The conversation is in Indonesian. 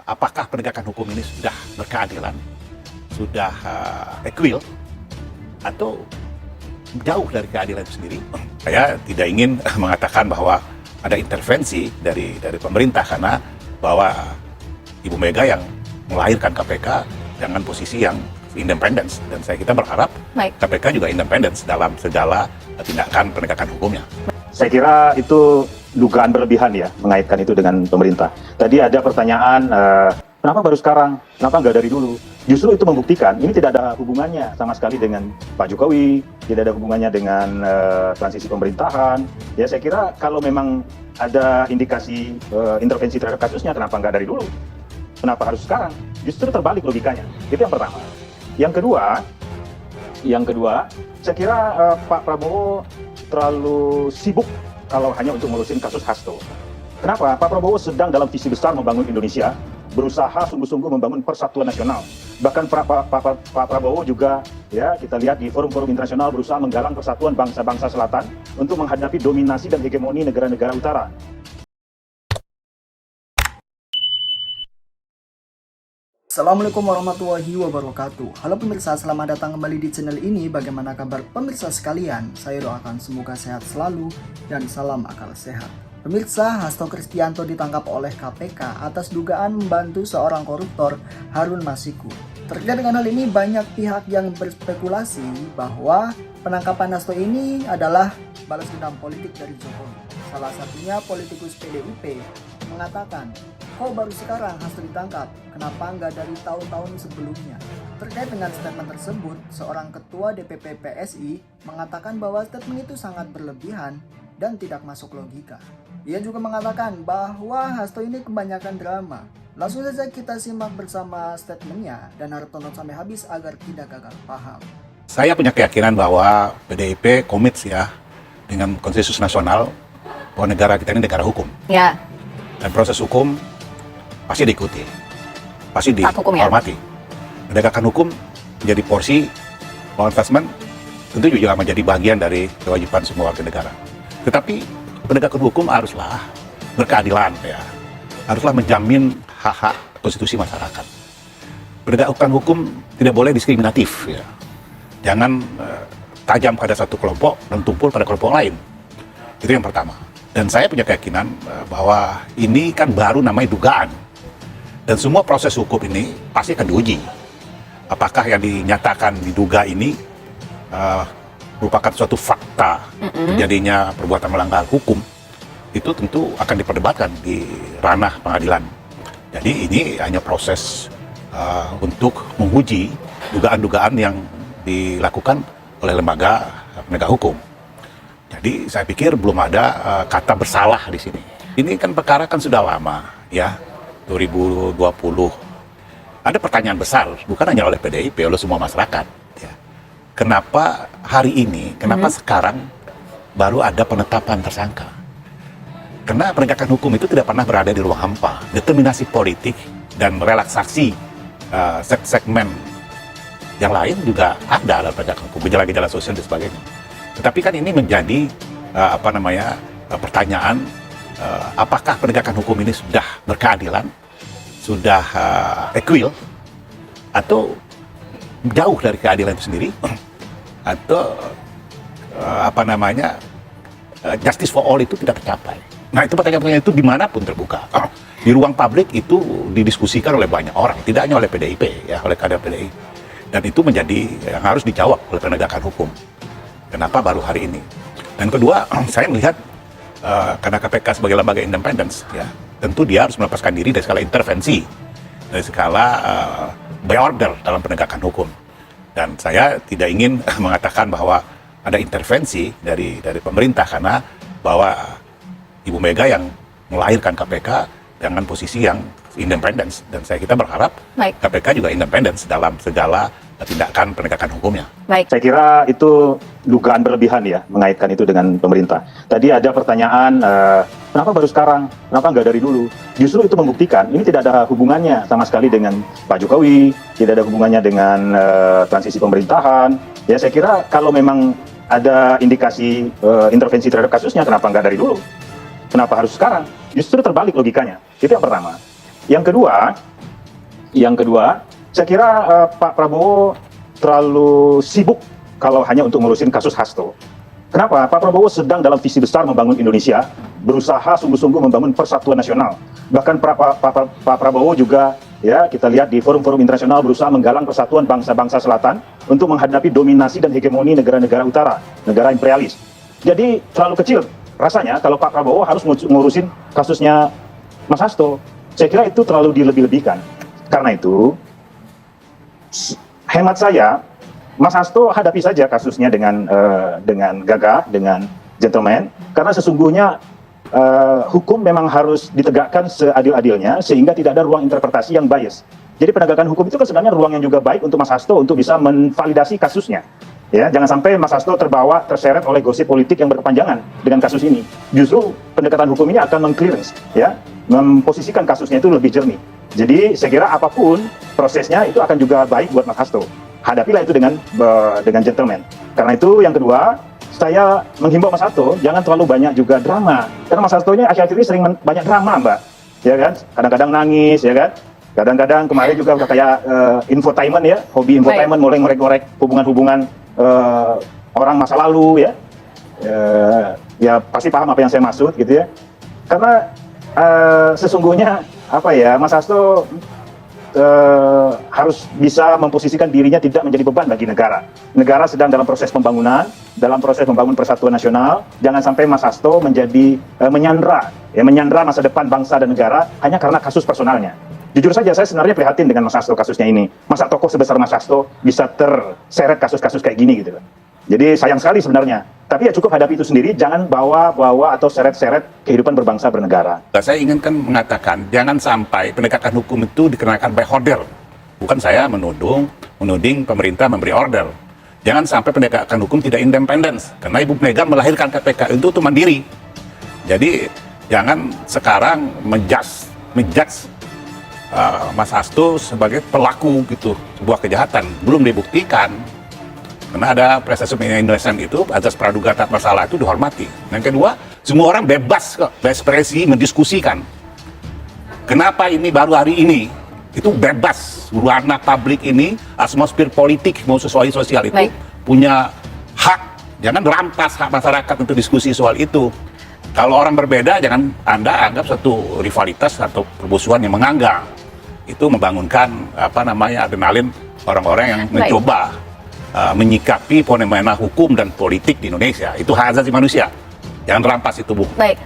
apakah penegakan hukum ini sudah berkeadilan, sudah equal, atau jauh dari keadilan itu sendiri. Saya tidak ingin mengatakan bahwa ada intervensi dari pemerintah, karena bahwa Ibu Mega yang melahirkan KPK dengan posisi yang independen, dan kita berharap KPK juga independen dalam segala tindakan penegakan hukumnya. Saya kira itu dugaan berlebihan ya, mengaitkan itu dengan pemerintah. Tadi ada pertanyaan, kenapa baru sekarang, kenapa nggak dari dulu? Justru itu membuktikan ini tidak ada hubungannya sama sekali dengan Pak Jokowi, tidak ada hubungannya dengan transisi pemerintahan. Ya saya kira kalau memang ada indikasi intervensi terhadap kasusnya, kenapa nggak dari dulu? Kenapa harus sekarang? Justru terbalik logikanya. Itu yang pertama. Yang kedua, saya kira Pak Prabowo terlalu sibuk kalau hanya untuk ngurusin kasus Hasto. Kenapa? Pak Prabowo sedang dalam visi besar membangun Indonesia, berusaha sungguh-sungguh membangun persatuan nasional. Bahkan Pak Prabowo juga, ya kita lihat di forum-forum internasional, berusaha menggalang persatuan bangsa-bangsa selatan untuk menghadapi dominasi dan hegemoni negara-negara utara. Assalamualaikum warahmatullahi wabarakatuh. Halo pemirsa, selamat datang kembali di channel ini. Bagaimana kabar pemirsa sekalian? Saya doakan semoga sehat selalu dan salam akal sehat. Pemirsa, Hasto Kristianto ditangkap oleh KPK atas dugaan membantu seorang koruptor, Harun Masiku. Terkait dengan hal ini, banyak pihak yang berspekulasi bahwa penangkapan Hasto ini adalah balas dendam politik dari Jokowi. Salah satunya politikus PDIP mengatakan, kok baru sekarang Hasto ditangkap? Kenapa nggak dari tahun-tahun sebelumnya? Terkait dengan statement tersebut, seorang ketua DPP PSI mengatakan bahwa statement itu sangat berlebihan dan tidak masuk logika. Ia juga mengatakan bahwa Hasto ini kebanyakan drama. Langsung saja kita simak bersama statementnya dan harap tonton sampai habis agar tidak gagal paham. Saya punya keyakinan bahwa PDIP komit ya dengan konsensus nasional bahwa negara kita ini negara hukum. Ya. Dan proses hukum pasti diikuti, pasti dihormati. Penegakan hukum menjadi porsi law enforcement, tentu juga menjadi bagian dari kewajiban semua warga negara. Tetapi penegakan hukum haruslah berkeadilan, ya, haruslah menjamin hak-hak konstitusi masyarakat. Penegakan hukum tidak boleh diskriminatif, ya. Jangan tajam pada satu kelompok dan tumpul pada kelompok lain. Itu yang pertama. Dan saya punya keyakinan bahwa ini kan baru namanya dugaan. Dan semua proses hukum ini pasti akan diuji. Apakah yang dinyatakan diduga ini merupakan suatu fakta terjadinya perbuatan melanggar hukum, itu tentu akan diperdebatkan di ranah pengadilan. Jadi ini hanya proses untuk menguji dugaan-dugaan yang dilakukan oleh lembaga penegak hukum. Jadi saya pikir belum ada kata bersalah di sini. Ini kan perkara kan sudah lama, ya, 2020. Ada pertanyaan besar, bukan hanya oleh PDIP, oleh semua masyarakat. Ya. Kenapa hari ini, kenapa sekarang baru ada penetapan tersangka? Karena penegakan hukum itu tidak pernah berada di ruang hampa. Determinasi politik dan relaksasi segmen yang lain juga ada dalam penegakan hukum, gejala-gejala sosial dan sebagainya. Tetapi kan ini menjadi pertanyaan, apakah penegakan hukum ini sudah berkeadilan, sudah equal, atau jauh dari keadilan itu sendiri, atau justice for all itu tidak tercapai. Nah, itu pertanyaan-pertanyaan itu dimanapun terbuka. Di ruang publik itu didiskusikan oleh banyak orang, tidak hanya oleh PDIP, ya, oleh kader PDI. Dan itu menjadi yang harus dijawab oleh penegakan hukum. Kenapa baru hari ini? Dan kedua, saya melihat karena KPK sebagai lembaga independen, ya, tentu dia harus melepaskan diri dari segala intervensi, dari segala by order dalam penegakan hukum. Dan saya tidak ingin mengatakan bahwa ada intervensi dari pemerintah, karena bahwa Ibu Mega yang melahirkan KPK dengan posisi yang independen, dan kita berharap KPK juga independen dalam segala tindakan penegakan hukumnya. Saya kira itu dugaan berlebihan ya, mengaitkan itu dengan pemerintah. Tadi ada pertanyaan, kenapa baru sekarang, kenapa nggak dari dulu? Justru itu membuktikan ini tidak ada hubungannya sama sekali dengan Pak Jokowi, tidak ada hubungannya dengan transisi pemerintahan. Ya saya kira kalau memang ada indikasi intervensi terhadap kasusnya, kenapa nggak dari dulu? Kenapa harus sekarang? Justru terbalik logikanya. Itu yang pertama. Yang kedua, Yang kedua, saya kira Pak Prabowo terlalu sibuk kalau hanya untuk ngurusin kasus Hasto. Kenapa? Pak Prabowo sedang dalam visi besar membangun Indonesia, berusaha sungguh-sungguh membangun persatuan nasional. Bahkan Pak Prabowo juga, ya, kita lihat di forum-forum internasional berusaha menggalang persatuan bangsa-bangsa selatan untuk menghadapi dominasi dan hegemoni negara-negara utara, negara imperialis. Jadi terlalu kecil rasanya kalau Pak Prabowo harus ngurusin kasusnya Mas Hasto. Saya kira itu terlalu dilebih-lebihkan. Karena itu, hemat saya, Mas Hasto hadapi saja kasusnya dengan gagah, dengan gentleman, karena sesungguhnya hukum memang harus ditegakkan seadil-adilnya sehingga tidak ada ruang interpretasi yang bias. Jadi penegakan hukum itu kan sebenarnya ruang yang juga baik untuk Mas Hasto untuk bisa menvalidasi kasusnya. Ya, jangan sampai Mas Hasto terseret oleh gosip politik yang berkepanjangan dengan kasus ini. Justru pendekatan hukum ini akan meng-clearance, ya, memposisikan kasusnya itu lebih jernih. Jadi saya kira apapun prosesnya itu akan juga baik buat Mas Hasto. Hadapilah itu dengan gentleman. Karena itu yang kedua, saya menghimbau Mas Hasto jangan terlalu banyak juga drama. Karena Mas Hasto ini akhir-akhir ini sering banyak drama, Mbak. Ya kan? Kadang-kadang nangis, ya kan? Kadang-kadang kemarin juga udah kayak infotainment, ya, hobi infotainment, mulai ngorek-ngorek hubungan-hubungan orang masa lalu, ya. Ya pasti paham apa yang saya maksud, gitu ya. Karena sesungguhnya apa ya, Mas Hasto harus bisa memposisikan dirinya tidak menjadi beban bagi negara. Negara sedang dalam proses pembangunan, dalam proses membangun persatuan nasional. Jangan sampai Mas Hasto menjadi menyandra masa depan bangsa dan negara hanya karena kasus personalnya. Jujur saja, saya sebenarnya prihatin dengan Mas Hasto kasusnya ini. Masa tokoh sebesar Mas Hasto bisa terseret kasus-kasus kayak gini gitu. Jadi sayang sekali sebenarnya. Tapi ya cukup hadapi itu sendiri, jangan bawa-bawa atau seret-seret kehidupan berbangsa bernegara. Saya inginkan mengatakan, jangan sampai penegakan hukum itu dikenakan by order. Bukan saya menuding pemerintah memberi order. Jangan sampai penegakan hukum tidak independen. Karena Ibu Mega melahirkan KPK itu mandiri. Jadi jangan sekarang menjudge Mas Hasto sebagai pelaku gitu sebuah kejahatan belum dibuktikan. Karena ada presumption of innocence itu, azas praduga tak bersalah itu dihormati. Yang kedua, semua orang bebas kok berekspresi, mendiskusikan. Kenapa ini baru hari ini? Itu bebas. Warna publik ini, atmosfer politik mau sesuai sosial itu punya hak. Jangan rampas hak masyarakat untuk diskusi soal itu. Kalau orang berbeda, jangan Anda anggap satu rivalitas atau permusuhan yang menganggar. Itu membangunkan adrenalin orang-orang yang mencoba menyikapi fenomena hukum dan politik di Indonesia. Itu hak asasi manusia. Jangan rampas itu, Bu. Baik.